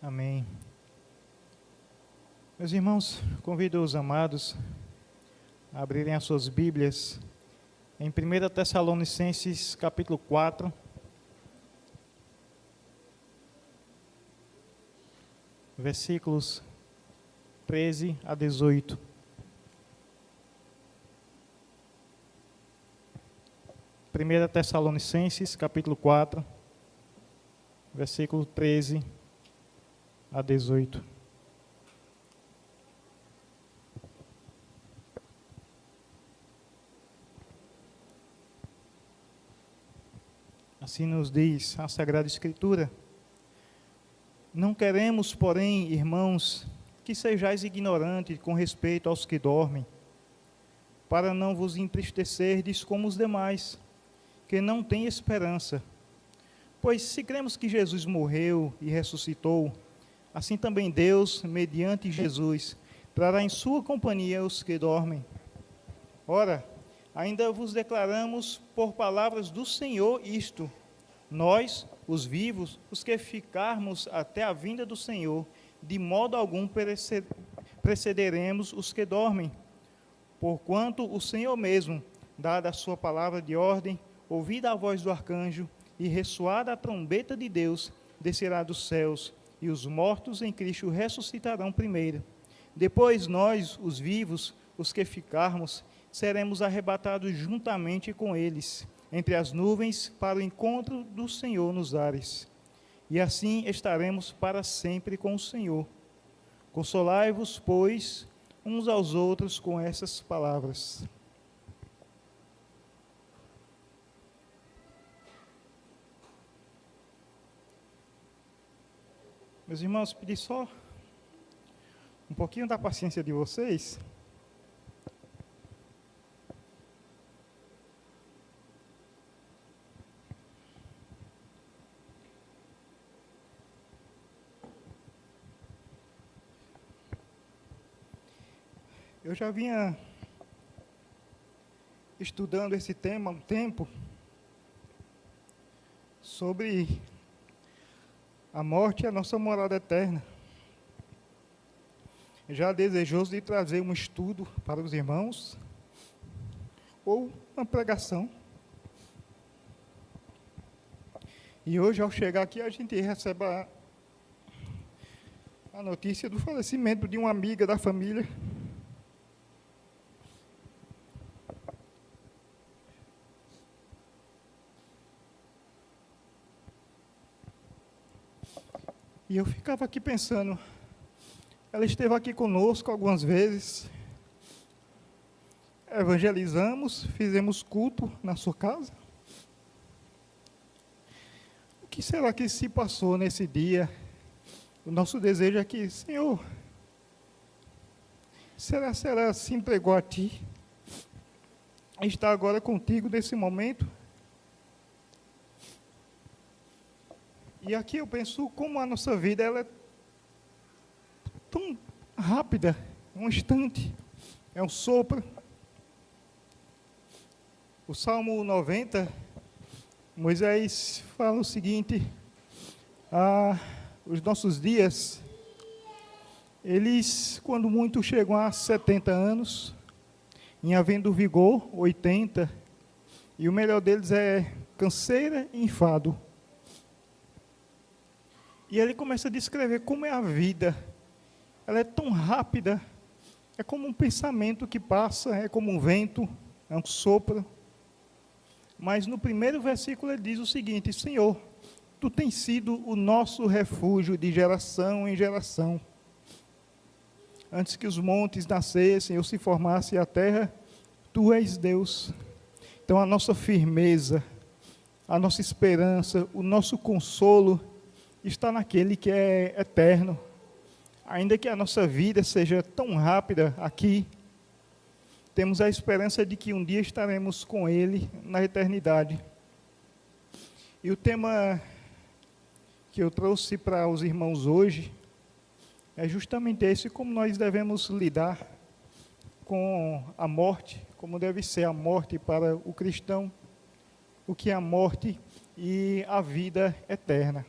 Amém. Meus irmãos, convido os amados a abrirem as suas Bíblias em 1 Tessalonicenses, capítulo 4, versículos 13 a 18. Primeira Tessalonicenses, capítulo 4, versículo 13 a 18. Assim nos diz a Sagrada Escritura: não queremos, porém, irmãos, que sejais ignorantes com respeito aos que dormem, para não vos entristecerdes como os demais, que não têm esperança. Pois se cremos que Jesus morreu e ressuscitou, assim também Deus, mediante Jesus, trará em sua companhia os que dormem. Ora, ainda vos declaramos por palavras do Senhor isto: nós, os vivos, os que ficarmos até a vinda do Senhor, de modo algum precederemos os que dormem. Porquanto o Senhor mesmo, dada a sua palavra de ordem, ouvida a voz do arcanjo e ressoada a trombeta de Deus, descerá dos céus, e os mortos em Cristo ressuscitarão primeiro. Depois nós, os vivos, os que ficarmos, seremos arrebatados juntamente com eles, entre as nuvens, para o encontro do Senhor nos ares. E assim estaremos para sempre com o Senhor. Consolai-vos, pois, uns aos outros com essas palavras. Meus irmãos, pedi só um pouquinho da paciência de vocês. Eu já vinha estudando esse tema há um tempo, sobre a morte e a nossa morada eterna. Já desejoso de trazer um estudo para os irmãos, ou uma pregação. E hoje, ao chegar aqui, a gente recebe a notícia do falecimento de uma amiga da família. E eu ficava aqui pensando, ela esteve aqui conosco algumas vezes, evangelizamos, fizemos culto na sua casa. O que será que se passou nesse dia? O nosso desejo é que, Senhor, será que ela se entregou a Ti? Está agora contigo nesse momento? E aqui eu penso como a nossa vida ela é tão rápida, um instante, é um sopro. O Salmo 90, Moisés fala o seguinte: os nossos dias, eles, quando muito, chegam a 70 anos, em havendo vigor, 80, e o melhor deles é canseira e enfado. E ele começa a descrever como é a vida. Ela é tão rápida, é como um pensamento que passa, é como um vento, é um sopro. Mas no primeiro versículo ele diz o seguinte: Senhor, Tu tens sido o nosso refúgio de geração em geração. Antes que os montes nascessem ou se formasse a terra, Tu és Deus. Então a nossa firmeza, a nossa esperança, o nosso consolo está naquele que é eterno. Ainda que a nossa vida seja tão rápida aqui, temos a esperança de que um dia estaremos com Ele na eternidade. E o tema que eu trouxe para os irmãos hoje é justamente esse: como nós devemos lidar com a morte, como deve ser a morte para o cristão, o que é a morte e a vida eterna.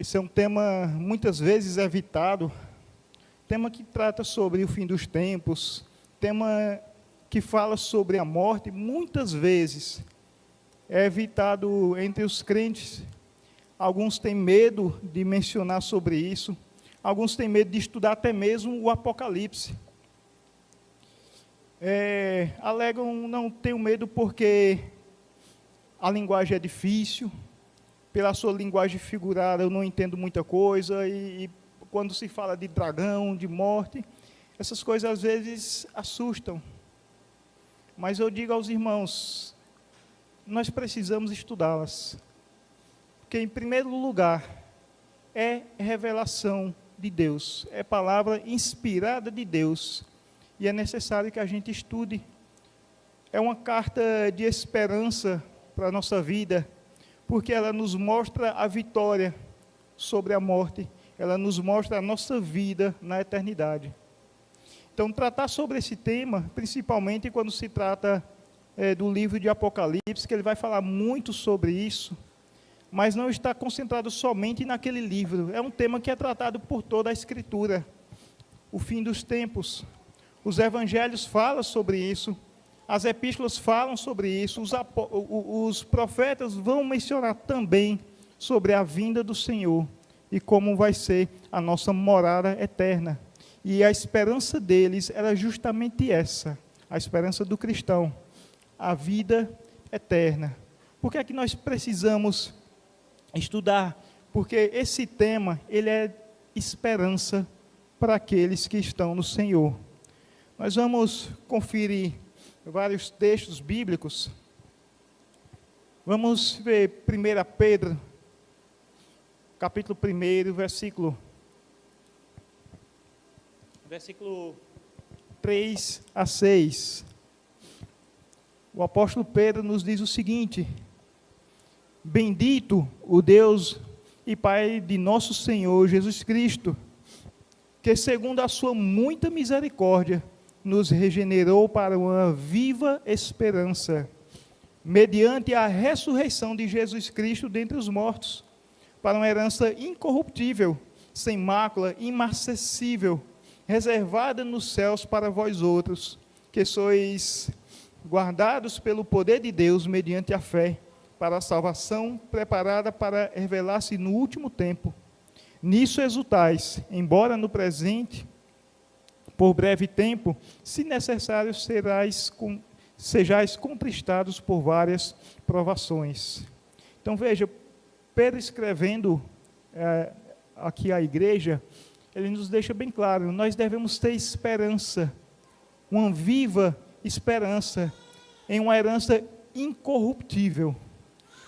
Esse é um tema muitas vezes evitado, tema que trata sobre o fim dos tempos, tema que fala sobre a morte, muitas vezes é evitado entre os crentes. Alguns têm medo de mencionar sobre isso, alguns têm medo de estudar até mesmo o Apocalipse. Alegam não ter medo porque a linguagem é difícil, pela sua linguagem figurada eu não entendo muita coisa, e quando se fala de dragão, de morte, essas coisas às vezes assustam. Mas eu digo aos irmãos, nós precisamos estudá-las, porque em primeiro lugar, é revelação de Deus, é palavra inspirada de Deus, e é necessário que a gente estude. É uma carta de esperança para a nossa vida, porque ela nos mostra a vitória sobre a morte, ela nos mostra a nossa vida na eternidade. Então, tratar sobre esse tema, principalmente quando se trata do livro de Apocalipse, que ele vai falar muito sobre isso, mas não está concentrado somente naquele livro. É um tema que é tratado por toda a Escritura, o fim dos tempos. Os evangelhos falam sobre isso, as epístolas falam sobre isso, os profetas vão mencionar também sobre a vinda do Senhor e como vai ser a nossa morada eterna. E a esperança deles era justamente essa, a esperança do cristão, a vida eterna. Por que é que nós precisamos estudar? Porque esse tema, ele é esperança para aqueles que estão no Senhor. Nós vamos conferir vários textos bíblicos. Vamos ver 1 Pedro, capítulo 1, versículo 3 a 6. O apóstolo Pedro nos diz o seguinte: bendito o Deus e Pai de nosso Senhor Jesus Cristo, que segundo a sua muita misericórdia, nos regenerou para uma viva esperança, mediante a ressurreição de Jesus Cristo dentre os mortos, para uma herança incorruptível, sem mácula, imarcessível, reservada nos céus para vós outros, que sois guardados pelo poder de Deus mediante a fé, para a salvação preparada para revelar-se no último tempo. Nisso exultais, embora no presente, por breve tempo, se necessário, sejais contristados por várias provações. Então veja, Pedro escrevendo aqui à igreja, ele nos deixa bem claro, nós devemos ter esperança, uma viva esperança, em uma herança incorruptível,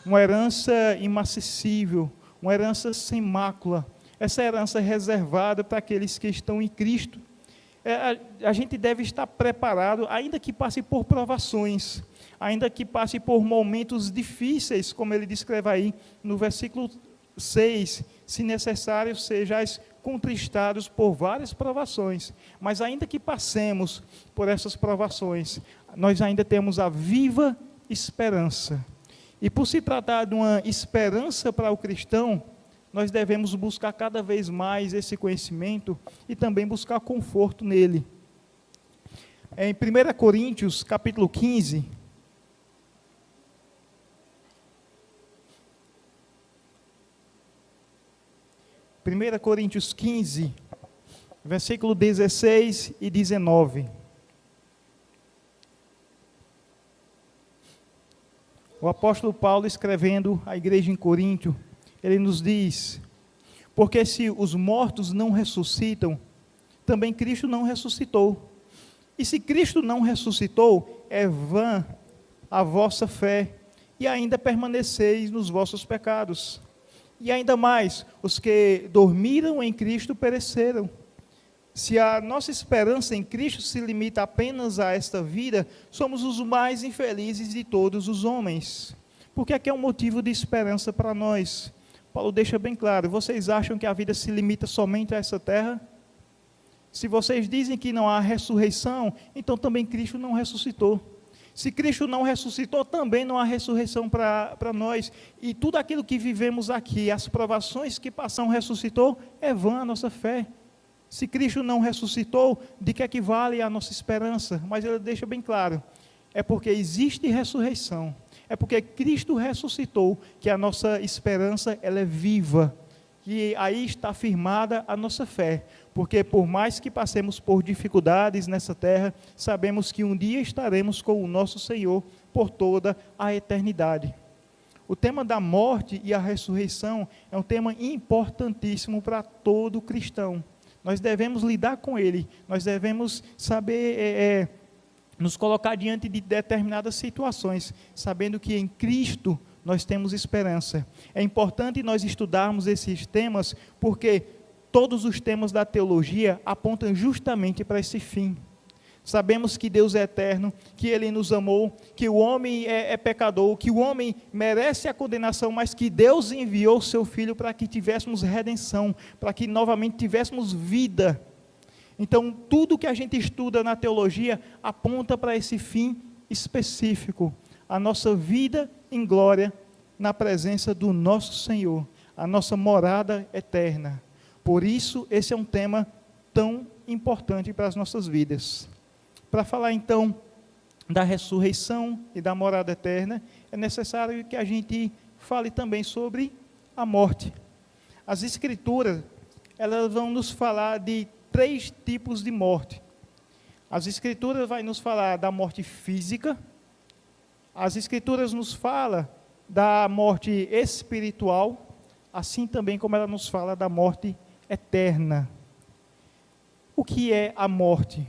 uma herança inacessível, uma herança sem mácula. Essa herança é reservada para aqueles que estão em Cristo. A gente deve estar preparado, ainda que passe por provações, ainda que passe por momentos difíceis, como ele descreve aí no versículo 6, se necessário, sejais contristados por várias provações, mas ainda que passemos por essas provações, nós ainda temos a viva esperança. E por se tratar de uma esperança para o cristão, nós devemos buscar cada vez mais esse conhecimento e também buscar conforto nele. Em 1 Coríntios, capítulo 15, versículo 16 e 19. O apóstolo Paulo, escrevendo à igreja em Coríntio, ele nos diz: porque se os mortos não ressuscitam, também Cristo não ressuscitou. E se Cristo não ressuscitou, é vã a vossa fé, e ainda permaneceis nos vossos pecados. E ainda mais, os que dormiram em Cristo pereceram. Se a nossa esperança em Cristo se limita apenas a esta vida, somos os mais infelizes de todos os homens. Porque aqui é um motivo de esperança para nós. Paulo deixa bem claro: vocês acham que a vida se limita somente a essa terra? Se vocês dizem que não há ressurreição, então também Cristo não ressuscitou. Se Cristo não ressuscitou, também não há ressurreição para nós. E tudo aquilo que vivemos aqui, as provações que passam ressuscitou, é vã a nossa fé. Se Cristo não ressuscitou, de que vale a nossa esperança? Mas ele deixa bem claro, é porque existe ressurreição, é porque Cristo ressuscitou, que a nossa esperança ela é viva, que aí está firmada a nossa fé, porque por mais que passemos por dificuldades nessa terra, sabemos que um dia estaremos com o nosso Senhor por toda a eternidade. O tema da morte e a ressurreição é um tema importantíssimo para todo cristão. Nós devemos lidar com ele, nós devemos saber nos colocar diante de determinadas situações, sabendo que em Cristo nós temos esperança. É importante nós estudarmos esses temas, porque todos os temas da teologia apontam justamente para esse fim. Sabemos que Deus é eterno, que Ele nos amou, que o homem é pecador, que o homem merece a condenação, mas que Deus enviou o seu Filho para que tivéssemos redenção, para que novamente tivéssemos vida. Então, tudo que a gente estuda na teologia aponta para esse fim específico, a nossa vida em glória na presença do nosso Senhor, a nossa morada eterna. Por isso, esse é um tema tão importante para as nossas vidas. Para falar então da ressurreição e da morada eterna, é necessário que a gente fale também sobre a morte. As Escrituras, elas vão nos falar de 3 tipos de morte. As Escrituras vão nos falar da morte física, as Escrituras nos falam da morte espiritual, assim também como ela nos fala da morte eterna. O que é a morte?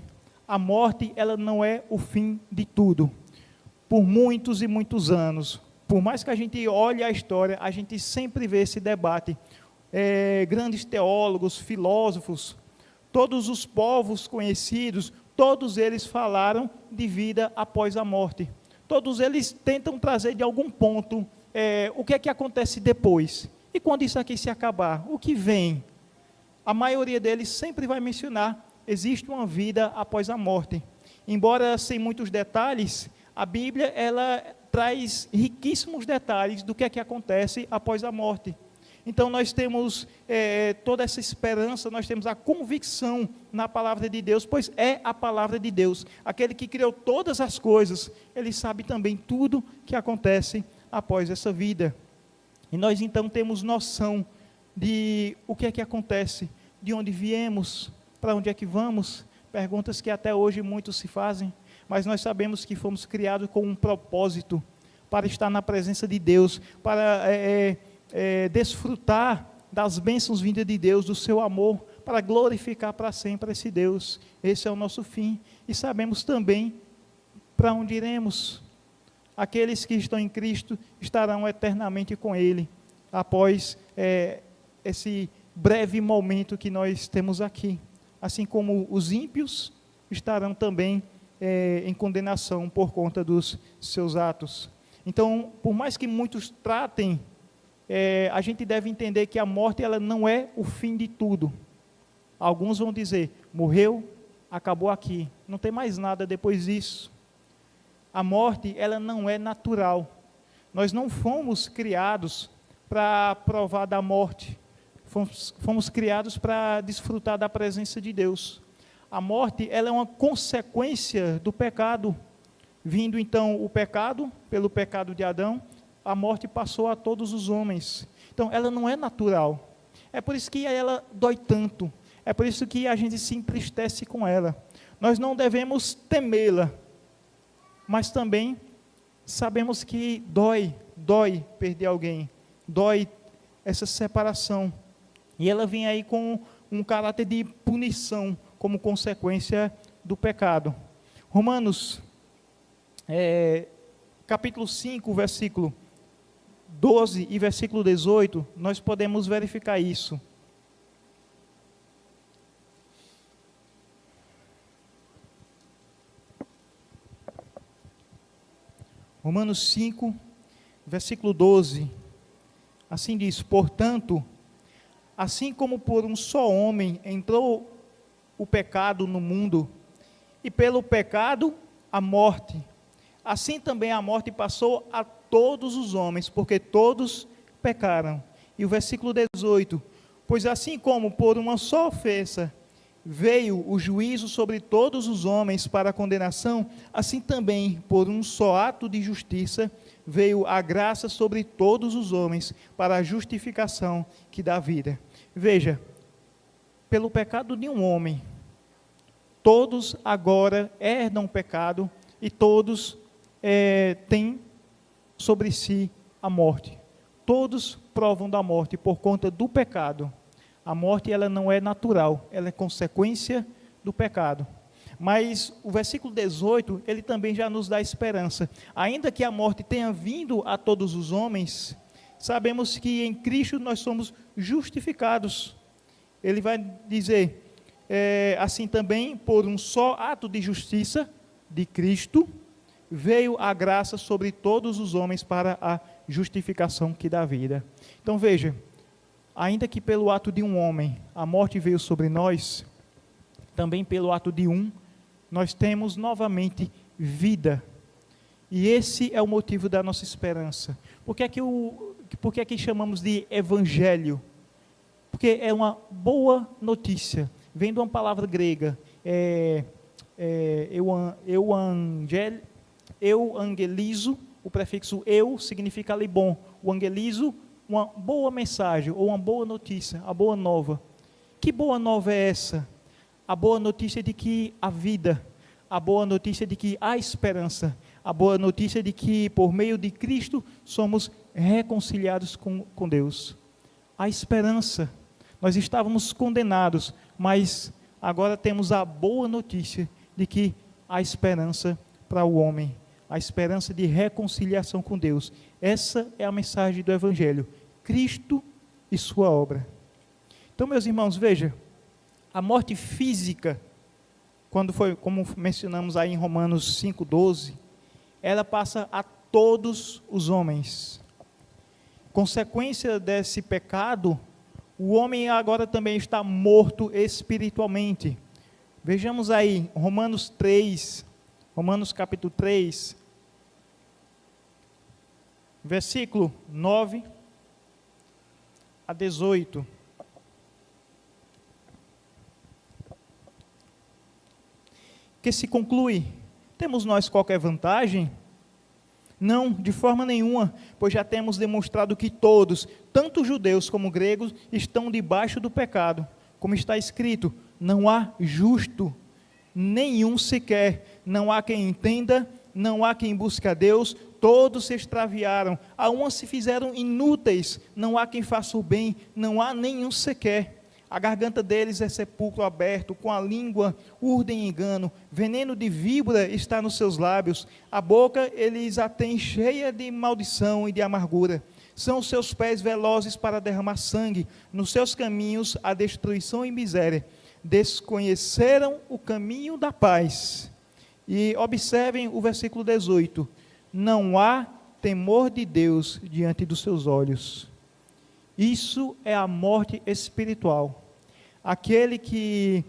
A morte, ela não é o fim de tudo. Por muitos e muitos anos, por mais que a gente olhe a história, a gente sempre vê esse debate. Grandes teólogos, filósofos, todos os povos conhecidos, todos eles falaram de vida após a morte. Todos eles tentam trazer de algum ponto o que é que acontece depois. E quando isso aqui se acabar, o que vem? A maioria deles sempre vai mencionar existe uma vida após a morte. Embora sem muitos detalhes, a Bíblia ela traz riquíssimos detalhes do que é que acontece após a morte. Então nós temos toda essa esperança, nós temos a convicção na palavra de Deus, pois é a palavra de Deus. Aquele que criou todas as coisas, ele sabe também tudo que acontece após essa vida. E nós então temos noção de o que é que acontece, de onde viemos, para onde é que vamos? Perguntas que até hoje muitos se fazem, mas nós sabemos que fomos criados com um propósito, para estar na presença de Deus, para desfrutar das bênçãos vindas de Deus, do seu amor, para glorificar para sempre esse Deus. Esse é o nosso fim, e sabemos também para onde iremos. Aqueles que estão em Cristo estarão eternamente com Ele, após esse breve momento que nós temos aqui. Assim como os ímpios estarão também em condenação por conta dos seus atos. Então, por mais que muitos tratem, a gente deve entender que a morte ela não é o fim de tudo. Alguns vão dizer, morreu, acabou aqui, não tem mais nada depois disso. A morte ela não é natural. Nós não fomos criados para provar da morte. Fomos criados para desfrutar da presença de Deus. A morte, ela é uma consequência do pecado. Vindo então o pecado, pelo pecado de Adão, a morte passou a todos os homens. Então, ela não é natural. É por isso que ela dói tanto. É por isso que a gente se entristece com ela. Nós não devemos temê-la, mas também sabemos que dói perder alguém, dói essa separação. E ela vem aí com um caráter de punição, como consequência do pecado. Romanos, capítulo 5, versículo 12 e versículo 18, nós podemos verificar isso. Romanos 5, versículo 12, assim diz, portanto, assim como por um só homem entrou o pecado no mundo, e pelo pecado a morte, assim também a morte passou a todos os homens, porque todos pecaram. E o versículo 18, pois assim como por uma só ofensa veio o juízo sobre todos os homens para a condenação, assim também por um só ato de justiça veio a graça sobre todos os homens para a justificação que dá vida. Veja, pelo pecado de um homem, todos agora herdam o pecado e todos têm sobre si a morte. Todos provam da morte por conta do pecado. A morte, ela não é natural, ela é consequência do pecado. Mas o versículo 18, ele também já nos dá esperança. Ainda que a morte tenha vindo a todos os homens, sabemos que em Cristo nós somos justificados. Ele vai dizer, assim também, por um só ato de justiça de Cristo, veio a graça sobre todos os homens para a justificação que dá vida. Então veja, ainda que pelo ato de um homem a morte veio sobre nós, também pelo ato de um, nós temos novamente vida. E esse é o motivo da nossa esperança. Por que é que chamamos de evangelho? Porque é uma boa notícia. Vem de uma palavra grega, euangelizo, o prefixo eu significa ali bom. O angelizo, uma boa mensagem, ou uma boa notícia, a boa nova. Que boa nova é essa? A boa notícia de que há vida, a boa notícia de que há esperança, a boa notícia de que por meio de Cristo somos reconciliados com Deus. A esperança, nós estávamos condenados, mas agora temos a boa notícia de que há esperança para o homem, a esperança de reconciliação com Deus. Essa é a mensagem do Evangelho, Cristo e sua obra. Então, meus irmãos, veja, a morte física, como mencionamos aí em Romanos 5,12, ela passa a todos os homens. Consequência desse pecado, o homem agora também está morto espiritualmente. Vejamos aí, Romanos capítulo 3, versículo 9 a 18. Que se conclui, temos nós qualquer vantagem? Não, de forma nenhuma, pois já temos demonstrado que todos, tanto judeus como gregos, estão debaixo do pecado. Como está escrito, não há justo, nenhum sequer, não há quem entenda, não há quem busque a Deus, todos se extraviaram, a uns se fizeram inúteis, não há quem faça o bem, não há nenhum sequer. A garganta deles é sepulcro aberto, com a língua urdem engano, veneno de víbora está nos seus lábios, a boca eles a têm cheia de maldição e de amargura. São os seus pés velozes para derramar sangue, nos seus caminhos a destruição e miséria. Desconheceram o caminho da paz. E observem o versículo 18, não há temor de Deus diante dos seus olhos. Isso é a morte espiritual. Aquele que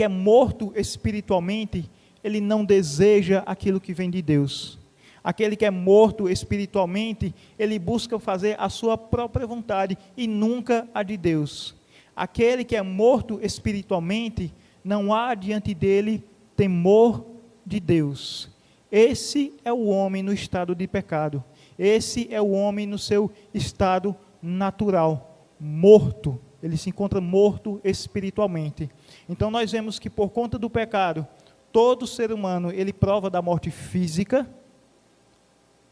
é morto espiritualmente, ele não deseja aquilo que vem de Deus. Aquele que é morto espiritualmente, ele busca fazer a sua própria vontade e nunca a de Deus. Aquele que é morto espiritualmente, não há diante dele temor de Deus. Esse é o homem no estado de pecado. Esse é o homem no seu estado natural, morto. Ele se encontra morto espiritualmente. Então nós vemos que por conta do pecado, todo ser humano, ele prova da morte física,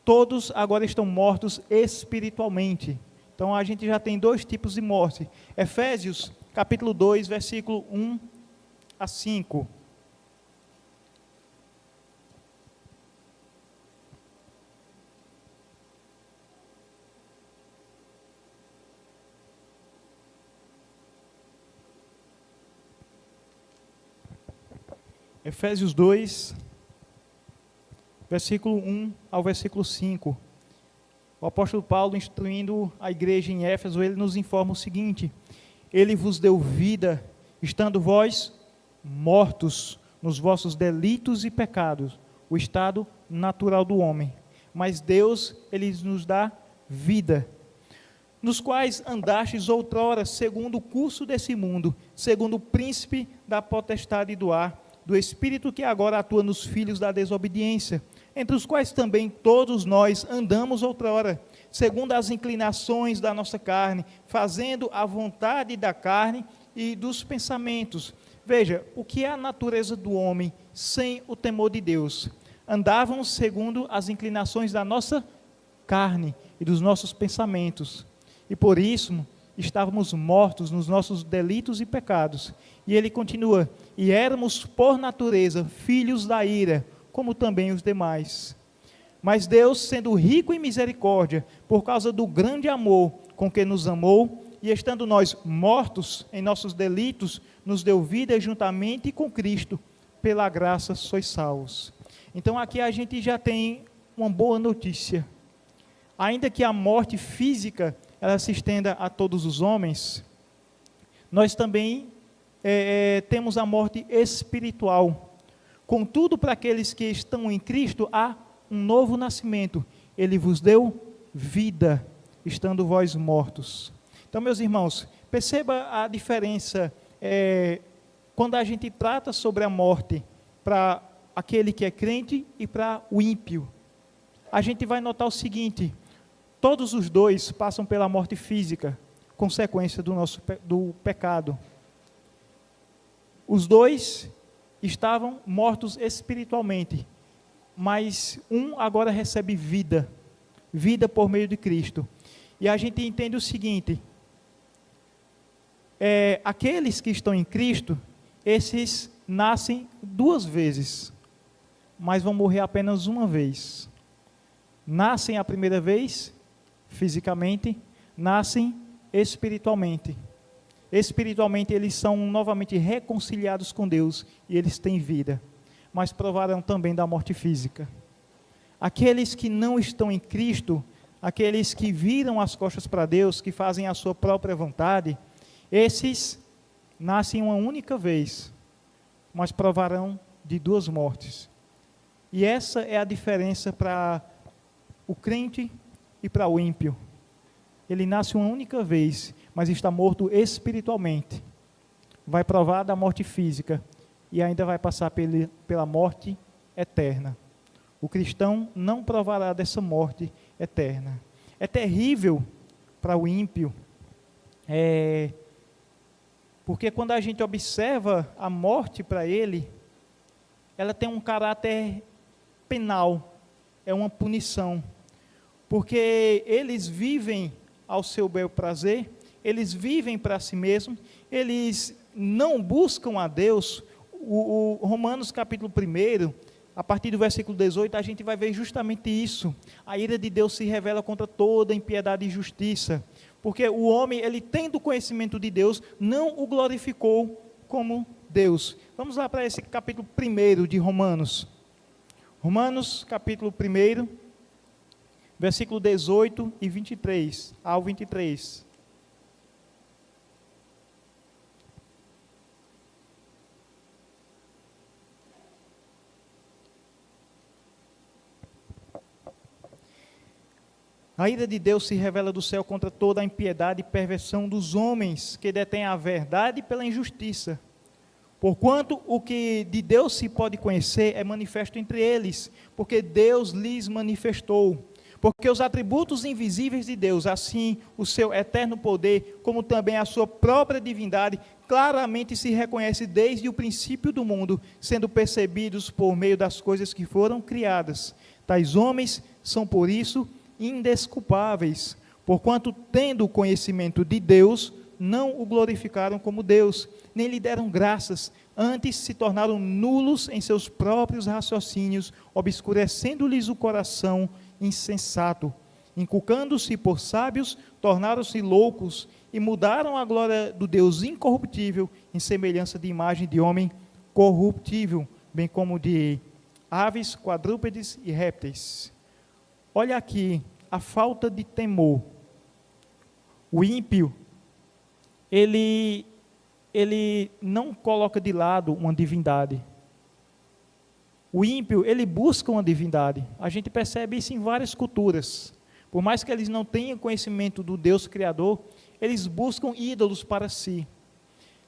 todos agora estão mortos espiritualmente. Então a gente já tem dois tipos de morte. Efésios, capítulo 2, versículo 1 a 5. Efésios 2, versículo 1 ao versículo 5. O apóstolo Paulo, instruindo a igreja em Éfeso, ele nos informa o seguinte: ele vos deu vida, estando vós mortos nos vossos delitos e pecados, o estado natural do homem. Mas Deus, Ele nos dá vida, nos quais andastes outrora, segundo o curso desse mundo, segundo o príncipe da potestade do ar, do espírito que agora atua nos filhos da desobediência, entre os quais também todos nós andamos outrora, segundo as inclinações da nossa carne, fazendo a vontade da carne e dos pensamentos. Veja, o que é a natureza do homem sem o temor de Deus? Andávamos segundo as inclinações da nossa carne e dos nossos pensamentos. E por isso, estávamos mortos nos nossos delitos e pecados. E ele continua, e éramos por natureza filhos da ira, como também os demais. Mas Deus, sendo rico em misericórdia, por causa do grande amor com que nos amou, e estando nós mortos em nossos delitos, nos deu vida juntamente com Cristo, pela graça sois salvos. Então aqui a gente já tem uma boa notícia. Ainda que a morte física ela se estenda a todos os homens, nós também temos a morte espiritual. Contudo, para aqueles que estão em Cristo, há um novo nascimento. Ele vos deu vida, estando vós mortos. Então, meus irmãos, perceba a diferença quando a gente trata sobre a morte para aquele que é crente e para o ímpio. A gente vai notar o seguinte: todos os dois passam pela morte física, consequência do pecado. Os dois estavam mortos espiritualmente, mas um agora recebe vida, vida por meio de Cristo. E a gente entende o seguinte: aqueles que estão em Cristo, esses nascem duas vezes, mas vão morrer apenas uma vez. Nascem a primeira vez, fisicamente, nascem espiritualmente. Espiritualmente eles são novamente reconciliados com Deus e eles têm vida, mas provarão também da morte física. Aqueles que não estão em Cristo, aqueles que viram as costas para Deus, que fazem a sua própria vontade, esses nascem uma única vez, mas provarão de duas mortes. E essa é a diferença para o crente e para o ímpio. Ele nasce uma única vez, mas está morto espiritualmente. Vai provar da morte física e ainda vai passar pela morte eterna. O cristão não provará dessa morte eterna. É terrível para o ímpio, porque quando a gente observa a morte para ele, ela tem um caráter penal, é uma punição, porque eles vivem ao seu bel prazer, eles vivem para si mesmos, eles não buscam a Deus. O Romanos capítulo 1, a partir do versículo 18, a gente vai ver justamente isso. A ira de Deus se revela contra toda impiedade e injustiça, porque o homem, ele tendo conhecimento de Deus, não o glorificou como Deus. Vamos lá para esse capítulo 1 de Romanos. Romanos capítulo 1, versículo 18 e 23 ao 23. A ira de Deus se revela do céu contra toda a impiedade e perversão dos homens que detêm a verdade pela injustiça. Porquanto o que de Deus se pode conhecer é manifesto entre eles, porque Deus lhes manifestou. Porque os atributos invisíveis de Deus, assim o seu eterno poder, como também a sua própria divindade, claramente se reconhece desde o princípio do mundo, sendo percebidos por meio das coisas que foram criadas. Tais homens são, por isso, indesculpáveis, porquanto, tendo o conhecimento de Deus, não o glorificaram como Deus, nem lhe deram graças, antes se tornaram nulos em seus próprios raciocínios, obscurecendo-lhes o coração insensato, inculcando-se por sábios, tornaram-se loucos e mudaram a glória do Deus incorruptível em semelhança de imagem de homem corruptível, bem como de aves, quadrúpedes e répteis. Olha aqui a falta de temor. O ímpio, ele não coloca de lado uma divindade. O ímpio, ele busca uma divindade. A gente percebe isso em várias culturas. Por mais que eles não tenham conhecimento do Deus Criador, eles buscam ídolos para si.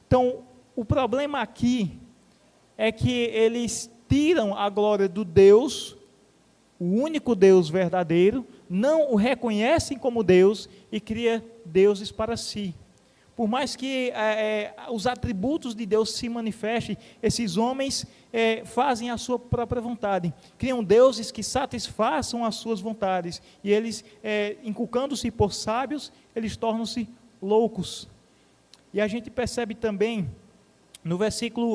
Então, o problema aqui é que eles tiram a glória do Deus, o único Deus verdadeiro, não o reconhecem como Deus e criam deuses para si. Por mais que os atributos de Deus se manifestem, esses homens fazem a sua própria vontade. Criam deuses que satisfaçam as suas vontades. E eles, inculcando-se por sábios, eles tornam-se loucos. E a gente percebe também,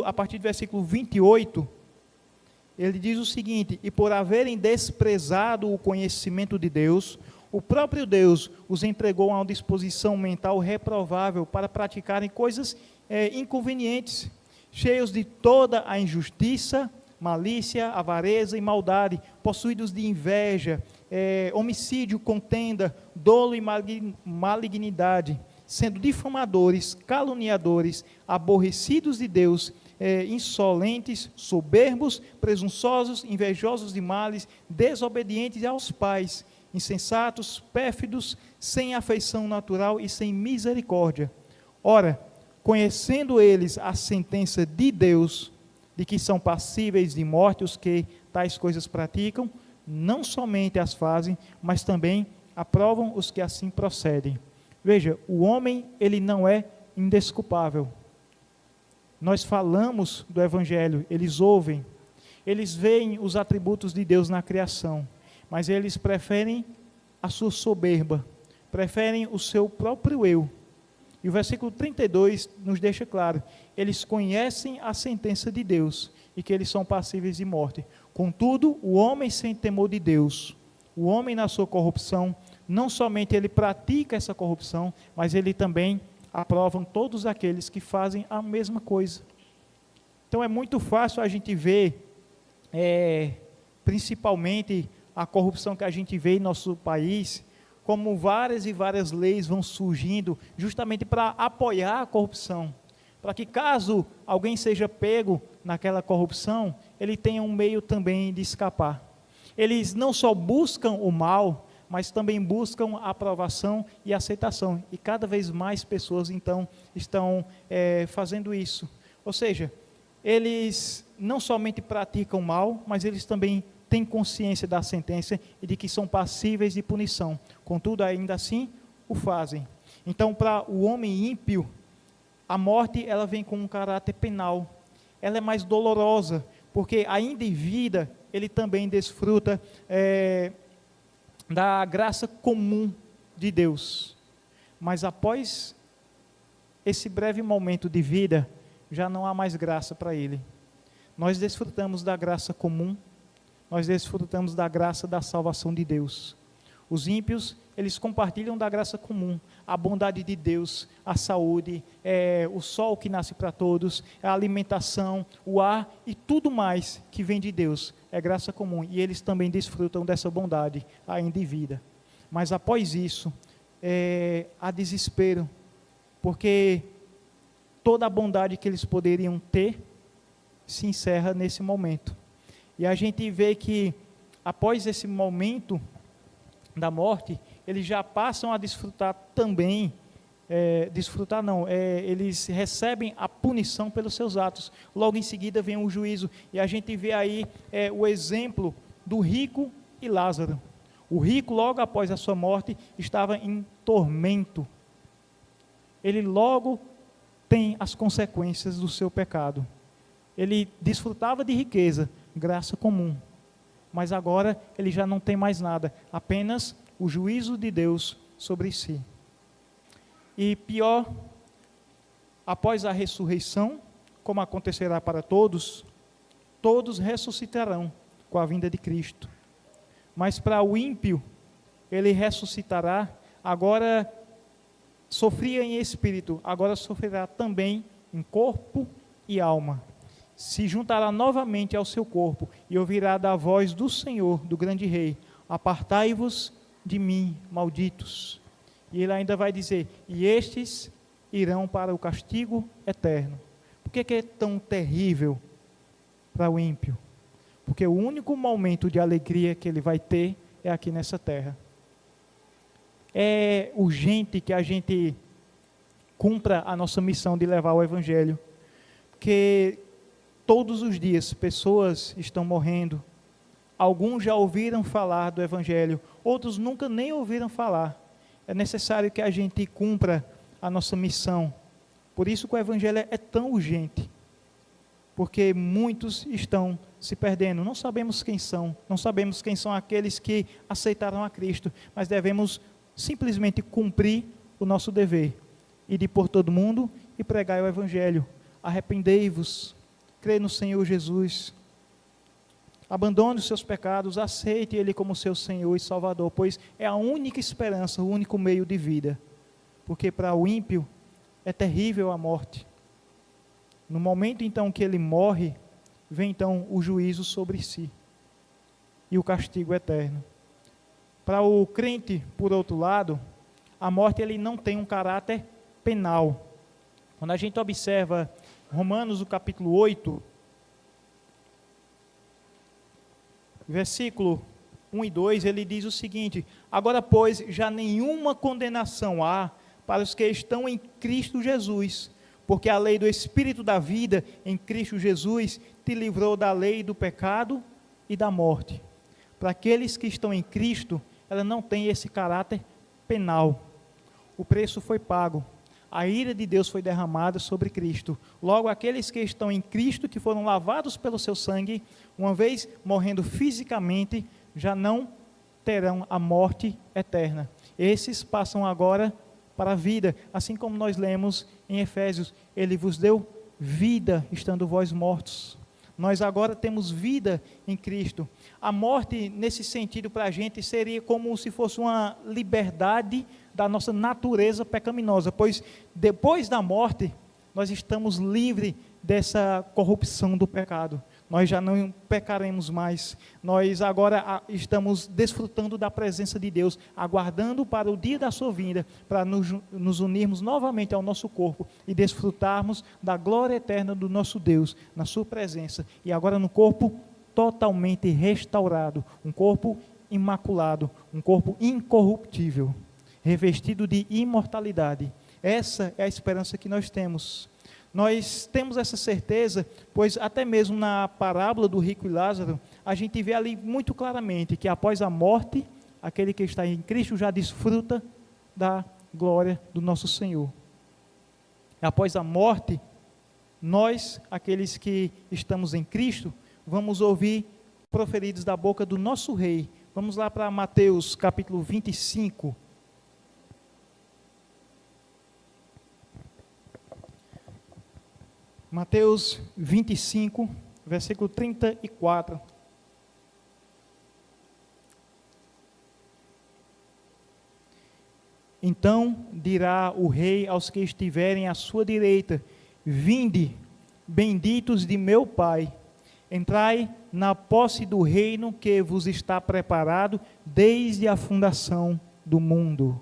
a partir do versículo 28, ele diz o seguinte: e por haverem desprezado o conhecimento de Deus, o próprio Deus os entregou a uma disposição mental reprovável para praticarem coisas inconvenientes, cheios de toda a injustiça, malícia, avareza e maldade, possuídos de inveja, homicídio, contenda, dolo e malignidade, sendo difamadores, caluniadores, aborrecidos de Deus, insolentes, soberbos, presunçosos, invejosos de males, desobedientes aos pais, insensatos, pérfidos, sem afeição natural e sem misericórdia. Ora, conhecendo eles a sentença de Deus, de que são passíveis de morte os que tais coisas praticam, não somente as fazem, mas também aprovam os que assim procedem. Veja, o homem, ele não é indesculpável. Nós falamos do Evangelho, eles ouvem, eles veem os atributos de Deus na criação, mas eles preferem a sua soberba, preferem o seu próprio eu. E o versículo 32 nos deixa claro, eles conhecem a sentença de Deus e que eles são passíveis de morte. Contudo, o homem sem temor de Deus, o homem na sua corrupção, não somente ele pratica essa corrupção, mas ele também aprova todos aqueles que fazem a mesma coisa. Então é muito fácil a gente ver, principalmente a corrupção que a gente vê em nosso país, como várias e várias leis vão surgindo justamente para apoiar a corrupção, para que caso alguém seja pego naquela corrupção, ele tenha um meio também de escapar. Eles não só buscam o mal, mas também buscam a aprovação e aceitação, e cada vez mais pessoas então estão fazendo isso. Ou seja, eles não somente praticam mal, mas eles também têm consciência da sentença e de que são passíveis de punição, contudo ainda assim o fazem. Então, para o homem ímpio, a morte ela vem com um caráter penal, ela é mais dolorosa, porque ainda em vida ele também desfruta da graça comum de Deus, mas após esse breve momento de vida, já não há mais graça para ele. Nós desfrutamos da graça comum, nós desfrutamos da graça da salvação de Deus. Os ímpios, eles compartilham da graça comum, a bondade de Deus, a saúde, o sol que nasce para todos, a alimentação, o ar e tudo mais que vem de Deus, é graça comum, e eles também desfrutam dessa bondade ainda em vida. Mas após isso, há desespero, porque toda a bondade que eles poderiam ter, se encerra nesse momento. E a gente vê que, após esse momento da morte, eles já passam a desfrutar também, eles recebem a punição pelos seus atos. Logo em seguida vem o juízo, e a gente vê aí o exemplo do rico e Lázaro. O rico, logo após a sua morte, estava em tormento. Ele logo tem as consequências do seu pecado. Ele desfrutava de riqueza, graça comum, mas agora ele já não tem mais nada, apenas o juízo de Deus sobre si. E pior, após a ressurreição, como acontecerá para todos, todos ressuscitarão com a vinda de Cristo. Mas para o ímpio, ele ressuscitará, agora sofria em espírito, agora sofrerá também em corpo e alma. Se juntará novamente ao seu corpo e ouvirá da voz do Senhor, do grande rei: apartai-vos de mim, malditos. E ele ainda vai dizer: e estes irão para o castigo eterno. Por que é tão terrível para o ímpio? porque o único momento de alegria que ele vai ter é aqui nessa terra. É urgente que a gente cumpra a nossa missão de levar o Evangelho, porque todos os dias pessoas estão morrendo. Alguns já ouviram falar do Evangelho, outros nunca nem ouviram falar. É necessário que a gente cumpra a nossa missão. Por isso que o Evangelho é tão urgente, porque muitos estão se perdendo. Não sabemos quem são, não sabemos quem são aqueles que aceitaram a Cristo, mas devemos simplesmente cumprir o nosso dever, ir por todo mundo e pregar o Evangelho. Arrependei-vos, crê no Senhor Jesus, abandone os seus pecados, aceite Ele como seu Senhor e Salvador, pois é a única esperança, o único meio de vida, porque para o ímpio é terrível a morte. No momento então que ele morre, vem então o juízo sobre si e o castigo eterno. Para o crente, por outro lado, a morte ele não tem um caráter penal. Quando a gente observa Romanos, o capítulo 8, versículo 1 e 2, ele diz o seguinte: agora, pois, já nenhuma condenação há para os que estão em Cristo Jesus, porque a lei do Espírito da vida em Cristo Jesus te livrou da lei do pecado e da morte. Para aqueles que estão em Cristo, ela não tem esse caráter penal. O preço foi pago. A ira de Deus foi derramada sobre Cristo. Logo, aqueles que estão em Cristo, que foram lavados pelo seu sangue, uma vez morrendo fisicamente, já não terão a morte eterna. Esses passam agora para a vida, assim como nós lemos em Efésios: Ele vos deu vida, estando vós mortos. Nós agora temos vida em Cristo. A morte, nesse sentido, para a gente, seria como se fosse uma liberdade da nossa natureza pecaminosa, pois depois da morte, nós estamos livres dessa corrupção do pecado. Nós já não pecaremos mais. Nós agora estamos desfrutando da presença de Deus, aguardando para o dia da sua vinda, para nos unirmos novamente ao nosso corpo e desfrutarmos da glória eterna do nosso Deus, na sua presença. E agora no corpo totalmente restaurado, um corpo imaculado, um corpo incorruptível, revestido de imortalidade. Essa é a esperança que nós temos. Nós temos essa certeza, pois até mesmo na parábola do rico e Lázaro, a gente vê ali muito claramente que após a morte, aquele que está em Cristo já desfruta da glória do nosso Senhor. Após a morte, nós, aqueles que estamos em Cristo, vamos ouvir proferidos da boca do nosso Rei. Vamos lá para Mateus capítulo 25. Mateus 25, versículo 34. Então dirá o rei aos que estiverem à sua direita: vinde, benditos de meu Pai, entrai na posse do reino que vos está preparado desde a fundação do mundo.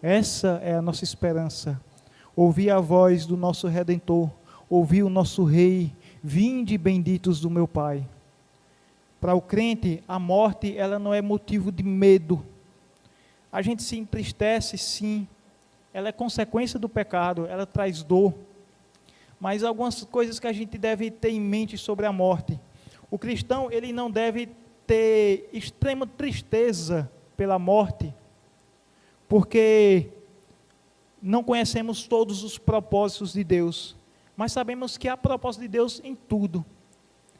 Essa é a nossa esperança. Ouvir a voz do nosso Redentor, ouvir o nosso Rei: vinde, benditos do meu Pai. Para o crente, a morte ela não é motivo de medo. A gente se entristece, sim, ela é consequência do pecado, ela traz dor, mas algumas coisas que a gente deve ter em mente sobre a morte. O cristão, ele não deve ter extrema tristeza pela morte, porque não conhecemos todos os propósitos de Deus, mas sabemos que há propósito de Deus em tudo.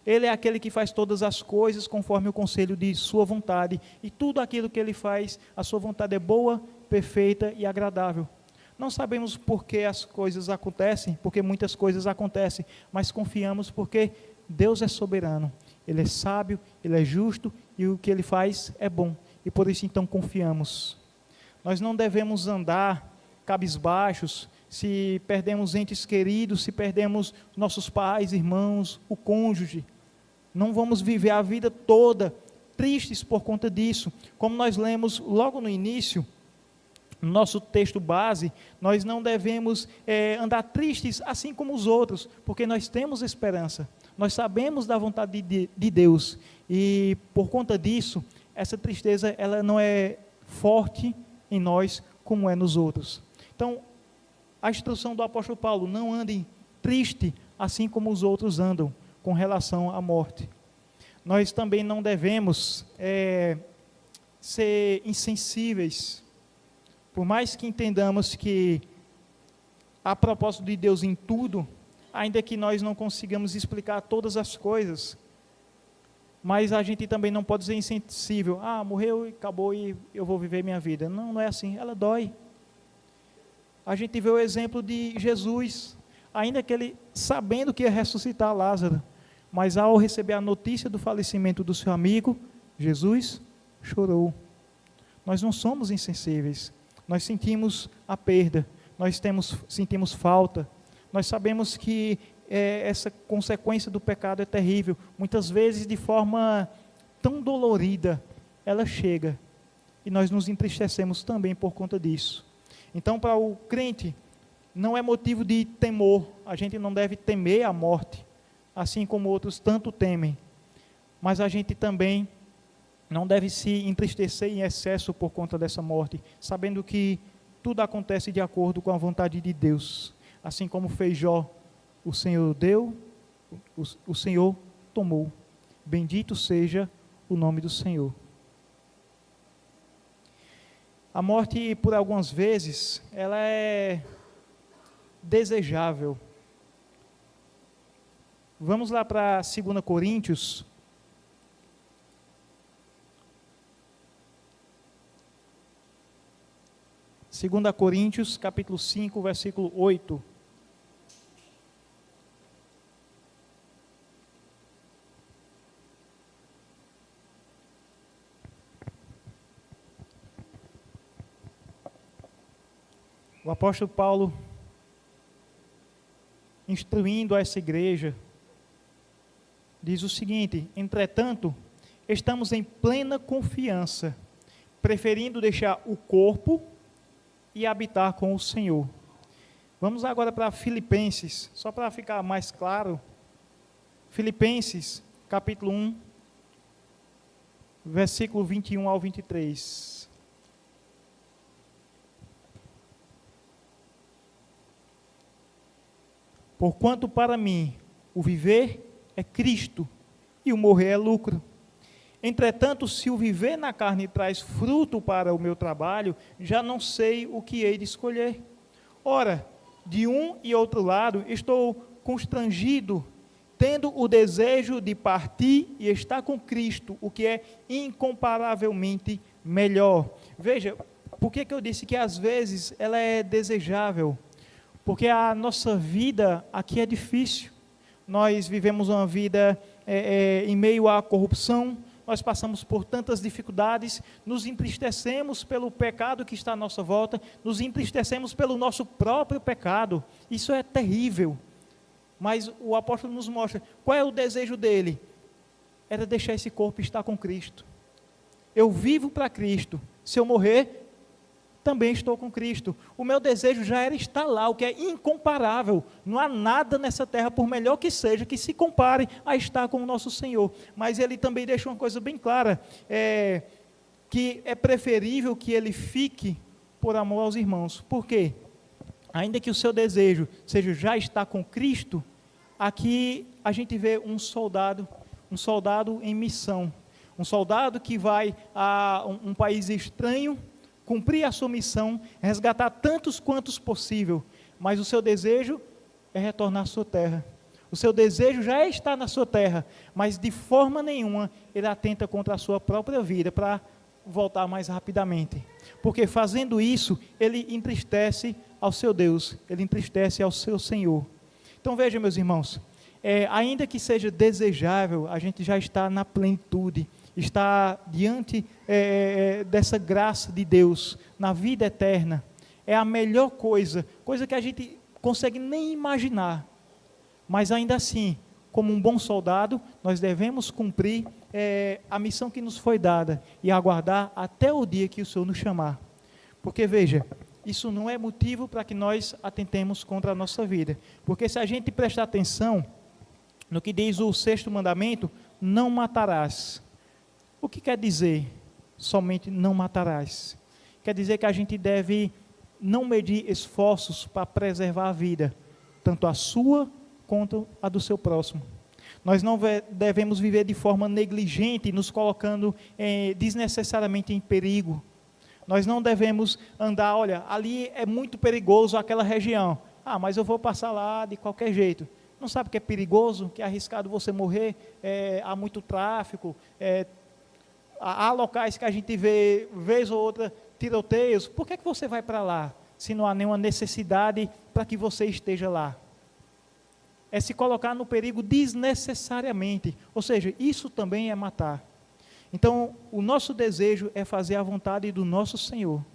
Ele é aquele que faz todas as coisas conforme o conselho de sua vontade, e tudo aquilo que ele faz, a sua vontade é boa, perfeita e agradável. Não sabemos por que as coisas acontecem, porque muitas coisas acontecem, mas confiamos porque Deus é soberano, Ele é sábio, Ele é justo, e o que Ele faz é bom, e por isso então confiamos. Nós não devemos andar cabisbaixos, se perdemos entes queridos, se perdemos nossos pais, irmãos, o cônjuge. Não vamos viver a vida toda tristes por conta disso. Como nós lemos logo no início, no nosso texto base, nós não devemos andar tristes assim como os outros, porque nós temos esperança. nós sabemos da vontade de Deus, e por conta disso, essa tristeza ela não é forte em nós como é nos outros. Então, a instrução do apóstolo Paulo: não andem triste assim como os outros andam com relação à morte. Nós também não devemos ser insensíveis, por mais que entendamos que há propósito de Deus em tudo, ainda que nós não consigamos explicar todas as coisas, mas a gente também não pode ser insensível. Morreu e acabou e eu vou viver minha vida. Não, não é assim, ela dói. A gente vê o exemplo de Jesus, ainda que ele, sabendo que ia ressuscitar Lázaro, mas ao receber a notícia do falecimento do seu amigo, Jesus chorou. Nós não somos insensíveis, nós sentimos a perda, nós sentimos falta, nós sabemos que essa consequência do pecado é terrível, muitas vezes de forma tão dolorida, ela chega, e nós nos entristecemos também por conta disso. Então, para o crente, não é motivo de temor, a gente não deve temer a morte, assim como outros tanto temem, mas a gente também não deve se entristecer em excesso por conta dessa morte, sabendo que tudo acontece de acordo com a vontade de Deus. Assim como fez Jó, o Senhor deu, o Senhor tomou. Bendito seja o nome do Senhor. A morte, por algumas vezes, ela é desejável. Vamos lá para 2 Coríntios. Segunda Coríntios, capítulo 5, versículo 8. O apóstolo Paulo, instruindo a essa igreja, diz o seguinte: entretanto, estamos em plena confiança, preferindo deixar o corpo e habitar com o Senhor. Vamos agora para Filipenses, só para ficar mais claro. Filipenses, capítulo 1, versículo 21 ao 23. Porquanto para mim o viver é Cristo e o morrer é lucro. Entretanto, se o viver na carne traz fruto para o meu trabalho, já não sei o que hei de escolher. Ora, de um e outro lado, estou constrangido, tendo o desejo de partir e estar com Cristo, o que é incomparavelmente melhor. Veja, por que eu disse que às vezes ela é desejável? Porque a nossa vida aqui é difícil. Nós vivemos uma vida em meio à corrupção, nós passamos por tantas dificuldades, nos entristecemos pelo pecado que está à nossa volta, nos entristecemos pelo nosso próprio pecado. Isso é terrível. Mas o apóstolo nos mostra qual é o desejo dele. Era deixar esse corpo estar com Cristo. Eu vivo para Cristo. Se eu morrer, também estou com Cristo. O meu desejo já era estar lá, o que é incomparável. Não há nada nessa terra, por melhor que seja, que se compare a estar com o nosso Senhor. Mas ele também deixa uma coisa bem clara, que é preferível que ele fique por amor aos irmãos. Por quê? Ainda que o seu desejo seja já estar com Cristo, aqui a gente vê um soldado em missão. Um soldado que vai a um país estranho, cumprir a sua missão, resgatar tantos quantos possível, mas o seu desejo é retornar à sua terra. O seu desejo já é estar na sua terra, mas de forma nenhuma ele atenta contra a sua própria vida para voltar mais rapidamente. Porque fazendo isso, ele entristece ao seu Deus, ele entristece ao seu Senhor. Então veja, meus irmãos, ainda que seja desejável, a gente já está na plenitude, está diante dessa graça de Deus, na vida eterna. É a melhor coisa que a gente consegue nem imaginar. Mas ainda assim, como um bom soldado, nós devemos cumprir a missão que nos foi dada e aguardar até o dia que o Senhor nos chamar. Porque veja, isso não é motivo para que nós atentemos contra a nossa vida. Porque se a gente prestar atenção, no que diz o 6º mandamento, não matarás. O que quer dizer somente não matarás? Quer dizer que a gente deve não medir esforços para preservar a vida, tanto a sua quanto a do seu próximo. Nós não devemos viver de forma negligente, nos colocando desnecessariamente em perigo. Nós não devemos andar, olha, ali é muito perigoso aquela região. Ah, mas eu vou passar lá de qualquer jeito. Não sabe que é perigoso, que é arriscado você morrer, há muito tráfico, há locais que a gente vê, vez ou outra, tiroteios. Por que você vai para lá, se não há nenhuma necessidade para que você esteja lá? É se colocar no perigo desnecessariamente, ou seja, isso também é matar. Então, o nosso desejo é fazer a vontade do nosso Senhor.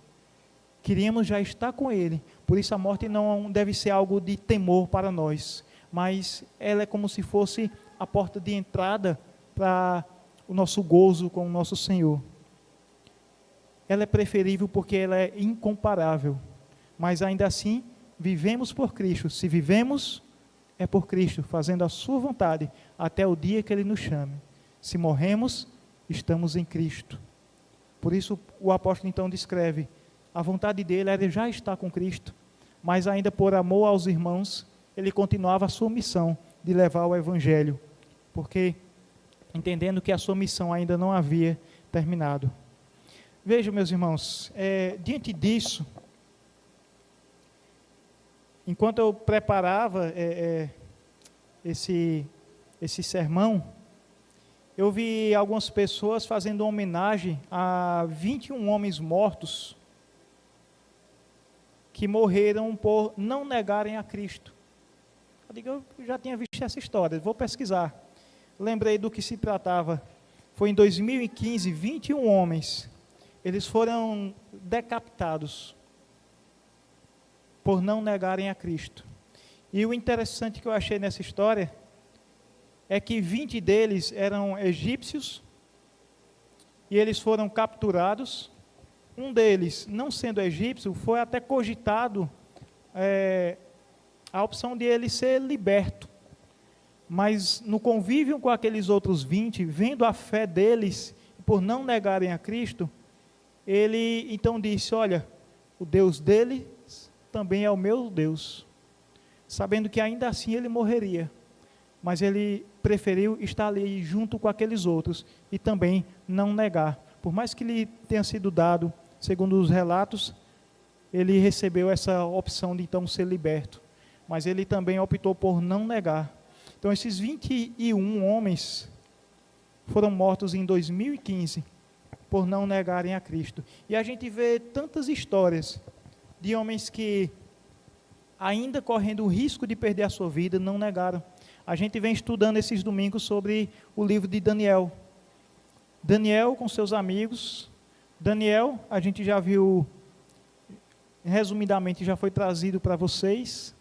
Queríamos já estar com Ele, por isso a morte não deve ser algo de temor para nós, mas ela é como se fosse a porta de entrada para o nosso gozo com o nosso Senhor. Ela é preferível porque ela é incomparável, mas ainda assim, vivemos por Cristo. Se vivemos, é por Cristo, fazendo a sua vontade, até o dia que Ele nos chame. Se morremos, estamos em Cristo. Por isso o apóstolo então descreve, a vontade dele era já estar com Cristo, mas ainda por amor aos irmãos, ele continuava a sua missão de levar o Evangelho, porque entendendo que a sua missão ainda não havia terminado. Vejam, meus irmãos, diante disso, enquanto eu preparava esse sermão, eu vi algumas pessoas fazendo homenagem a 21 homens mortos que morreram por não negarem a Cristo. Eu já tinha visto essa história, vou pesquisar. Lembrei do que se tratava. Foi em 2015, 21 homens. Eles foram decapitados por não negarem a Cristo. E o interessante que eu achei nessa história é que 20 deles eram egípcios e eles foram capturados. Um deles, não sendo egípcio, foi até cogitado a opção de ele ser liberto. Mas no convívio com aqueles outros 20, vendo a fé deles, por não negarem a Cristo, ele então disse, olha, o Deus deles também é o meu Deus. Sabendo que ainda assim ele morreria. Mas ele preferiu estar ali junto com aqueles outros e também não negar. Por mais que lhe tenha sido dado, segundo os relatos, ele recebeu essa opção de então ser liberto. Mas ele também optou por não negar. Então esses 21 homens foram mortos em 2015 por não negarem a Cristo. E a gente vê tantas histórias de homens que, ainda correndo o risco de perder a sua vida, não negaram. A gente vem estudando esses domingos sobre o livro de Daniel. Daniel com seus amigos. Daniel, a gente já viu, resumidamente, já foi trazido para vocês.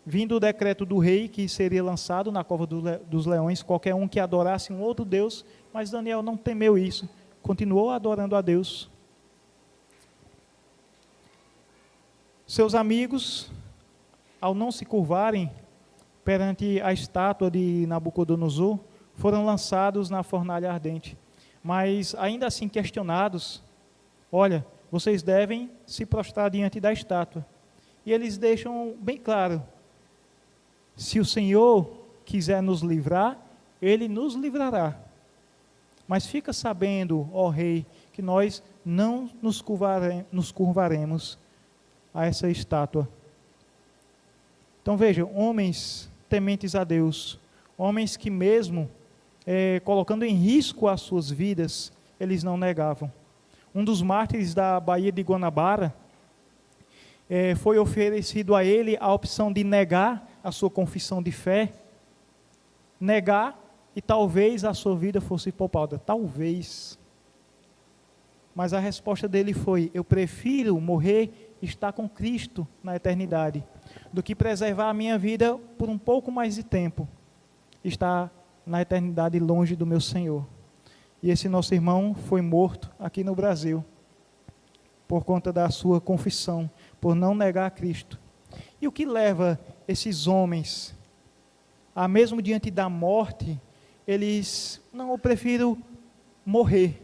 Vindo o decreto do rei que seria lançado na cova dos leões, qualquer um que adorasse um outro Deus, mas Daniel não temeu isso, continuou adorando a Deus. Seus amigos, ao não se curvarem perante a estátua de Nabucodonosor, foram lançados na fornalha ardente. Mas ainda assim questionados, olha, vocês devem se prostrar diante da estátua. E eles deixam bem claro, se o Senhor quiser nos livrar, Ele nos livrará. Mas fica sabendo, ó Rei, que nós não nos curvaremos a essa estátua. Então vejam, homens tementes a Deus, homens que mesmo colocando em risco as suas vidas, eles não negavam. Um dos mártires da Baía de Guanabara, foi oferecido a ele a opção de negar a sua confissão de fé, negar e talvez a sua vida fosse poupada, talvez. Mas a resposta dele foi, eu prefiro morrer e estar com Cristo na eternidade, do que preservar a minha vida por um pouco mais de tempo, estar na eternidade longe do meu Senhor. E esse nosso irmão foi morto aqui no Brasil, por conta da sua confissão, por não negar a Cristo. E o que leva esses homens mesmo diante da morte, eles, não, eu prefiro morrer.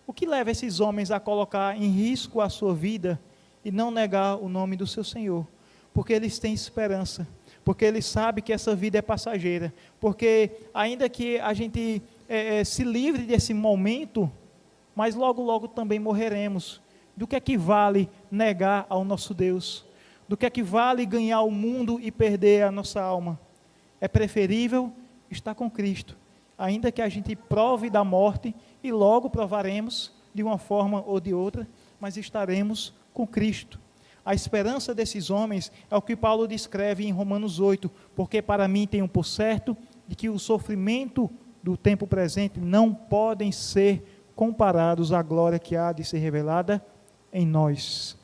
O que leva esses homens a colocar em risco a sua vida e não negar o nome do seu Senhor? Porque eles têm esperança, porque eles sabem que essa vida é passageira, porque ainda que a gente se livre desse momento, mas logo, logo também morreremos. Do que é que vale negar ao nosso Deus? Do que é que vale ganhar o mundo e perder a nossa alma? É preferível estar com Cristo, ainda que a gente prove da morte, e logo provaremos de uma forma ou de outra, mas estaremos com Cristo. A esperança desses homens é o que Paulo descreve em Romanos 8, porque para mim tenho por certo de que o sofrimento do tempo presente não podem ser comparados à glória que há de ser revelada em nós.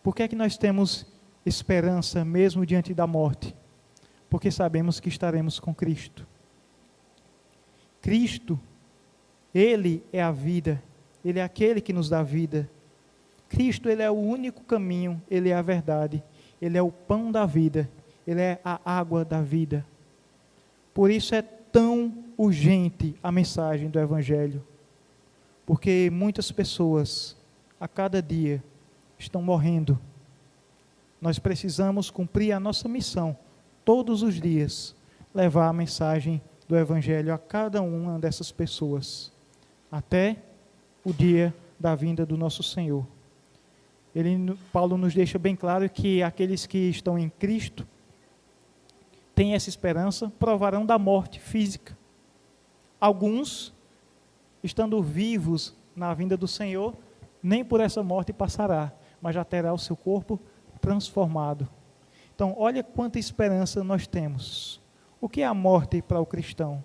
Por que é que nós temos esperança mesmo diante da morte? Porque sabemos que estaremos com Cristo. Cristo, Ele é a vida, Ele é aquele que nos dá vida. Cristo, Ele é o único caminho, Ele é a verdade, Ele é o pão da vida, Ele é a água da vida. Por isso é tão urgente a mensagem do Evangelho, porque muitas pessoas, a cada dia, estão morrendo. Nós precisamos cumprir a nossa missão, todos os dias, levar a mensagem do Evangelho a cada uma dessas pessoas, até o dia da vinda do nosso Senhor. Paulo nos deixa bem claro que aqueles que estão em Cristo, têm essa esperança, provarão da morte física. Alguns, estando vivos na vinda do Senhor, nem por essa morte passará, mas já terá o seu corpo transformado. Então, olha quanta esperança nós temos. O que é a morte para o cristão?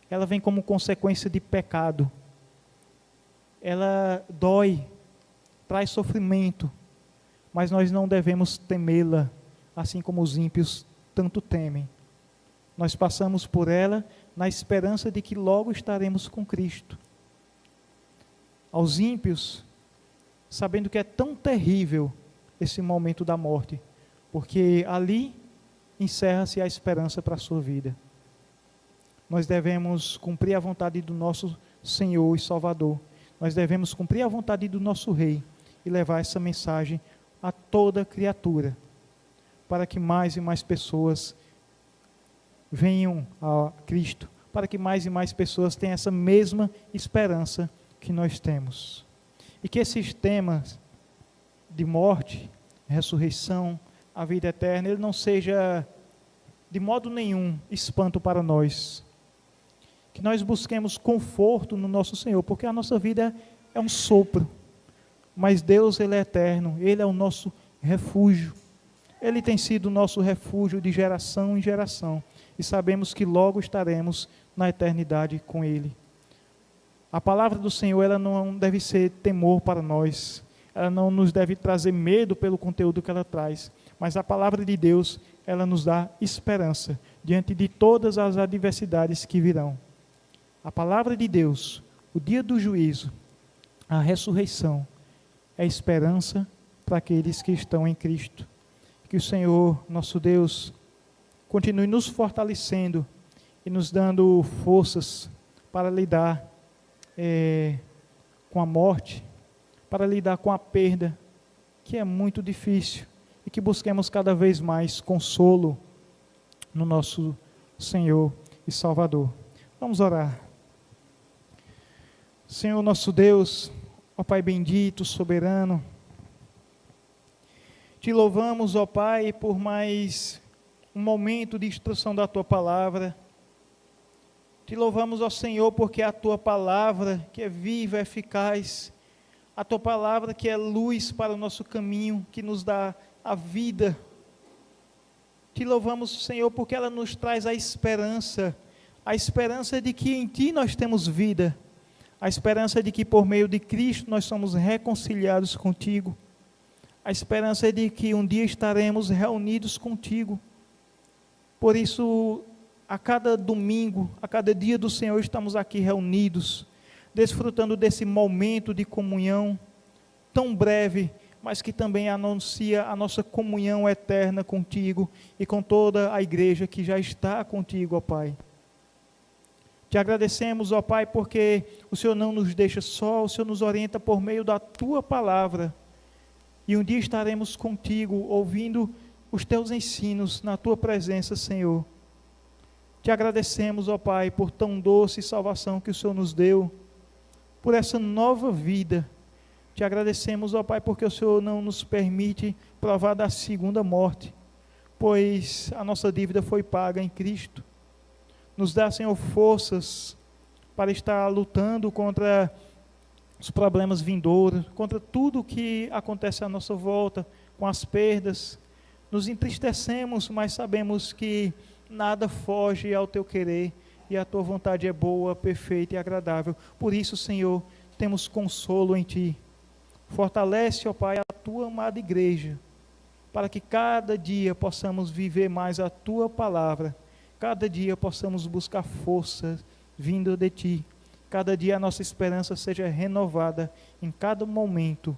Ela vem como consequência de pecado. Ela dói, traz sofrimento, mas nós não devemos temê-la, assim como os ímpios tanto temem. Nós passamos por ela na esperança de que logo estaremos com Cristo. Aos ímpios, sabendo que é tão terrível esse momento da morte, porque ali encerra-se a esperança para a sua vida. Nós devemos cumprir a vontade do nosso Senhor e Salvador. Nós devemos cumprir a vontade do nosso Rei e levar essa mensagem a toda criatura, para que mais e mais pessoas venham a Cristo, para que mais e mais pessoas tenham essa mesma esperança que nós temos. E que esses temas de morte, ressurreição, a vida eterna, ele não seja de modo nenhum espanto para nós. Que nós busquemos conforto no nosso Senhor, porque a nossa vida é um sopro, mas Deus, Ele é eterno, Ele é o nosso refúgio. Ele tem sido o nosso refúgio de geração em geração, e sabemos que logo estaremos na eternidade com Ele. A palavra do Senhor, ela não deve ser temor para nós, ela não nos deve trazer medo pelo conteúdo que ela traz, mas a palavra de Deus, ela nos dá esperança, diante de todas as adversidades que virão. A palavra de Deus, o dia do juízo, a ressurreição, é esperança para aqueles que estão em Cristo. Que o Senhor, nosso Deus, continue nos fortalecendo e nos dando forças para lidar com a morte, para lidar com a perda, que é muito difícil, e que busquemos cada vez mais consolo no nosso Senhor e Salvador. Vamos orar. Senhor nosso Deus, ó Pai bendito, soberano, te louvamos, ó Pai, por mais um momento de instrução da Tua Palavra. Te louvamos, ó Senhor, porque a Tua Palavra, que é viva, eficaz, a Tua Palavra que é luz para o nosso caminho, que nos dá a vida. Te louvamos, Senhor, porque ela nos traz a esperança de que em Ti nós temos vida, a esperança de que por meio de Cristo nós somos reconciliados contigo, a esperança de que um dia estaremos reunidos contigo. Por isso, a cada domingo, a cada dia do Senhor, estamos aqui reunidos, desfrutando desse momento de comunhão, tão breve, mas que também anuncia a nossa comunhão eterna contigo e com toda a igreja que já está contigo, ó Pai. Te agradecemos, ó Pai, porque o Senhor não nos deixa só, o Senhor nos orienta por meio da Tua palavra. E um dia estaremos contigo, ouvindo os Teus ensinos na Tua presença, Senhor. Te agradecemos, ó Pai, por tão doce salvação que o Senhor nos deu, por essa nova vida. Te agradecemos, ó Pai, porque o Senhor não nos permite provar da segunda morte, pois a nossa dívida foi paga em Cristo. Nos dá, Senhor, forças para estar lutando contra os problemas vindouros, contra tudo que acontece à nossa volta, com as perdas. Nos entristecemos, mas sabemos que nada foge ao Teu querer, e a Tua vontade é boa, perfeita e agradável. Por isso, Senhor, temos consolo em Ti. Fortalece, ó Pai, a Tua amada igreja, para que cada dia possamos viver mais a Tua palavra, cada dia possamos buscar força vindo de Ti, cada dia a nossa esperança seja renovada em cada momento,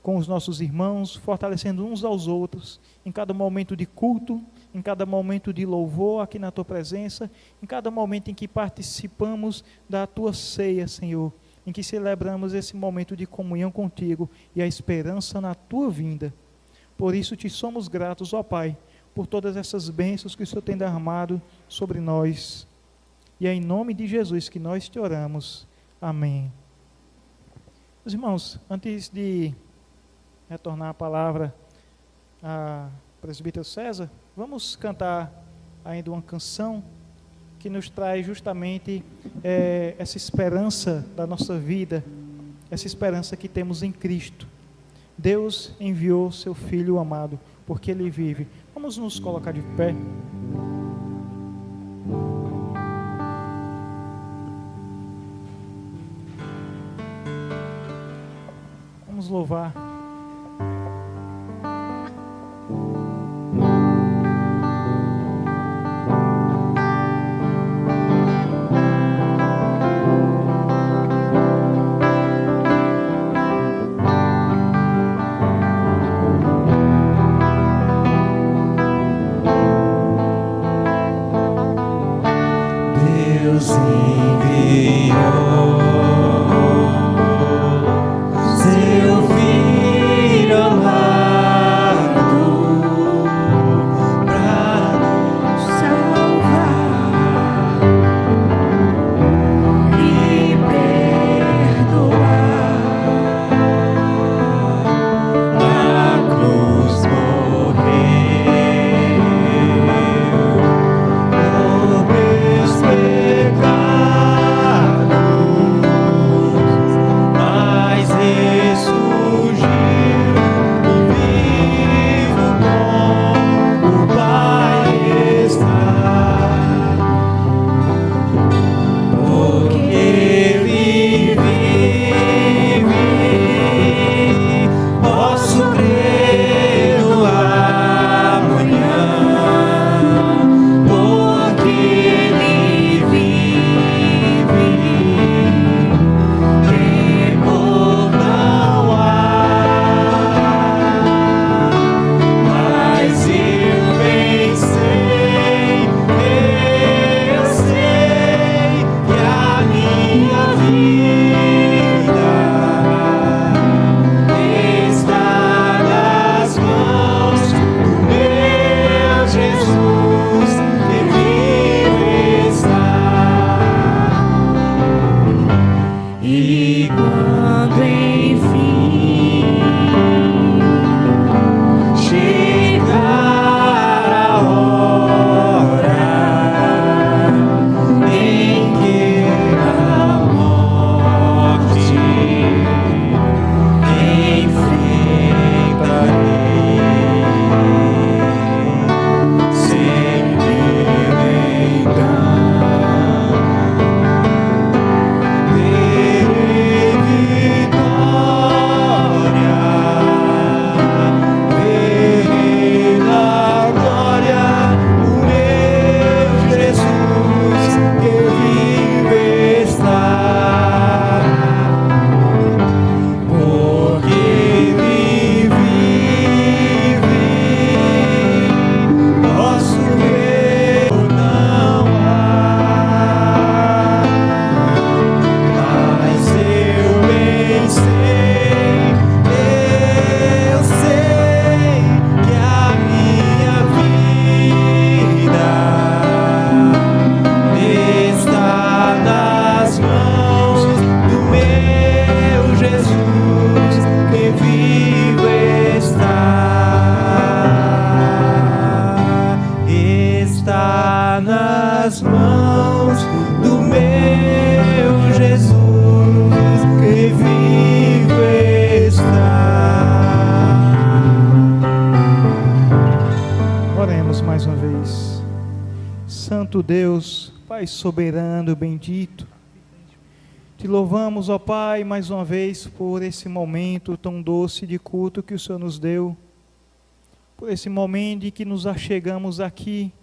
com os nossos irmãos, fortalecendo uns aos outros, em cada momento de culto, em cada momento de louvor aqui na Tua presença, em cada momento em que participamos da Tua ceia, Senhor, em que celebramos esse momento de comunhão contigo e a esperança na Tua vinda. Por isso Te somos gratos, ó Pai, por todas essas bênçãos que o Senhor tem derramado sobre nós. E é em nome de Jesus que nós Te oramos. Amém. Meus irmãos, antes de retornar a palavra a presbítero César, vamos cantar ainda uma canção que nos traz justamente essa esperança da nossa vida, essa esperança que temos em Cristo. Deus enviou seu Filho amado, porque Ele vive. Vamos nos colocar de pé. Vamos louvar. Deus enviou seu Filho. santo Deus, Pai soberano, bendito, te louvamos, ó Pai, mais uma vez por esse momento tão doce de culto que o Senhor nos deu, por esse momento em que nos achegamos aqui,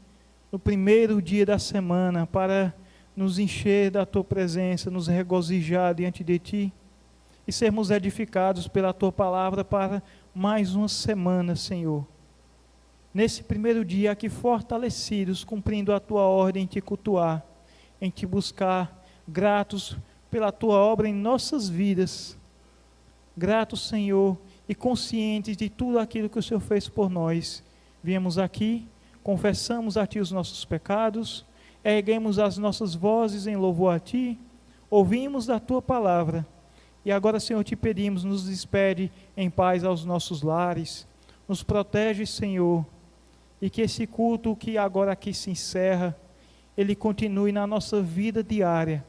no primeiro dia da semana, para nos encher da Tua presença, nos regozijar diante de Ti, e sermos edificados pela Tua palavra para mais uma semana, Senhor. Nesse primeiro dia aqui fortalecidos, cumprindo a Tua ordem em Te cultuar, em Te buscar, gratos pela Tua obra em nossas vidas, gratos, Senhor, e conscientes de tudo aquilo que o Senhor fez por nós. Viemos aqui, confessamos a Ti os nossos pecados, erguemos as nossas vozes em louvor a Ti, ouvimos da Tua palavra, e agora, Senhor, Te pedimos, nos despede em paz aos nossos lares, nos protege, Senhor, e que esse culto que agora aqui se encerra, ele continue na nossa vida diária,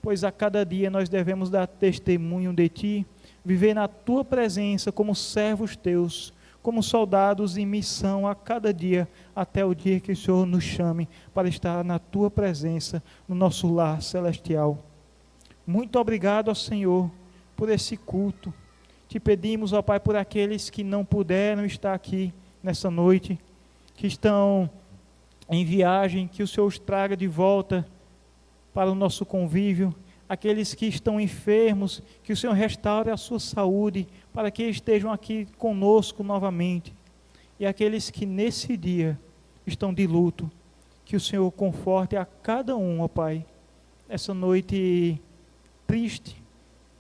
pois a cada dia nós devemos dar testemunho de Ti, viver na Tua presença como servos Teus, como soldados em missão a cada dia, até o dia que o Senhor nos chame para estar na Tua presença, no nosso lar celestial. Muito obrigado ao Senhor por esse culto. Te pedimos, ó Pai, por aqueles que não puderam estar aqui nessa noite, que estão em viagem, que o Senhor os traga de volta para o nosso convívio, aqueles que estão enfermos, que o Senhor restaure a sua saúde, para que estejam aqui conosco novamente, e aqueles que nesse dia estão de luto, que o Senhor conforte a cada um, ó Pai, essa noite triste,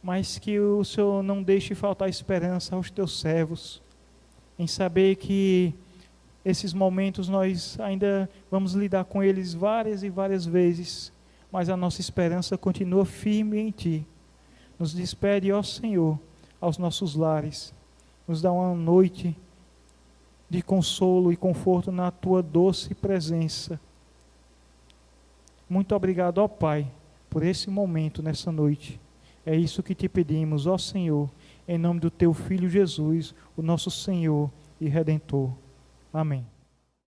mas que o Senhor não deixe faltar esperança aos Teus servos, em saber que esses momentos nós ainda vamos lidar com eles várias e várias vezes, mas a nossa esperança continua firme em Ti. Nos despede, ó Senhor, aos nossos lares, nos dá uma noite de consolo e conforto na Tua doce presença. Muito obrigado, ó Pai, por esse momento nessa noite. É isso que Te pedimos, ó Senhor, em nome do Teu Filho Jesus, o nosso Senhor e Redentor. Amém.